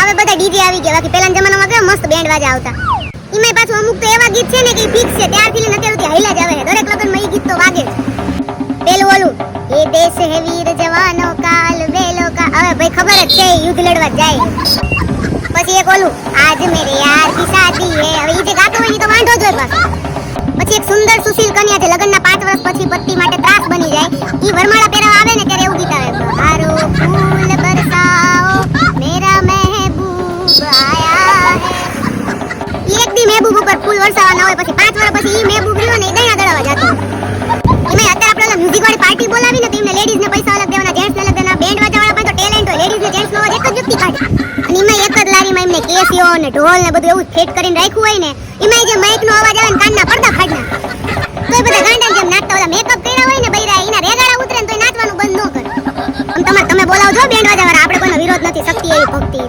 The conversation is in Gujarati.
હવે બધા ડીજે આવી ગયા. બાકી પહેલાના જમાનામાં કેવા મસ્ત બેન્ડ વાજા આવતા. એમાંય પાછું અમુક તો એવા ગીત છે ને કે ફિક્સ છે, ત્યારથી લઈને અત્યાર સુધી હાલ્યા જ આવે છે. દરેક લગ્નમાં એ ગીત તો વાગે જ. પેલું ઓલું એ દેશ હે વીર જવાનો કાલ વેલો કા, હવે ભાઈ ખબર જ છે યુદ્ધ લડવા જાય. પછી એક ઓલું આજ મેરે યાર કી શાદી હે, હવે ઈ જે ગાતો હોય ઈ તો વાંઢો જ હોય પાછો. પછી એક સુંદર સુશીલ કન્યા જે લગ્નના 5 વર્ષ પછી પતિ માટે ત્રાસ બની જાય, ઈ વરમાળા પહેરાવા આવે ને ત્યારે એવું ગીત આવે, બહારો ફૂલ બરસાઓ મેરા મહેબૂબ આયા હે. ઈ એક દી મહેબૂબ ઉપર ફૂલ વરસાવા ના હોય, પછી 5 વર્ષ પછી ઈ મહેબૂબ રહ્યો ને ઈ દયા દળવા જાતો. એમાં અત્યારે આપણે મ્યુઝિક વાળી પાર્ટી બોલાવી ને તો એમને લેડીઝ ને પૈસા અલગ દેવાના, જેન્ટ્સ ને અલગ દેવાના. બેન્ડ વાજા વાળા પાસે તો ટેલેન્ટ હોય, લેડીઝ ને જેન્ટ્સ નો અવાજ એક જ વ્યક્તિ કાઢે. અને એમાં એક જ લારીમાં એમને કેસીઓ ને ઢોલ ને બધું એવું ફિટ કરીને રાખ્યું હોય ને, એમાં જે માઇક નો અવાજ આવે ને કાનના પડદા ફાડી નાખે. તો એ બધા ગાંડા જેમ નાચતા, ઓલા મેકઅપ કર્યા હોય ને બૈરા, એના રેગાડા ઉતરે ને તો નાચવાનું બંધ ન કરે. તમે બોલાવજો બેન્ડ વાજા વાળા, આપણે કોઈનો વિરોધ નથી, શક્તિ એવી ભક્તિ.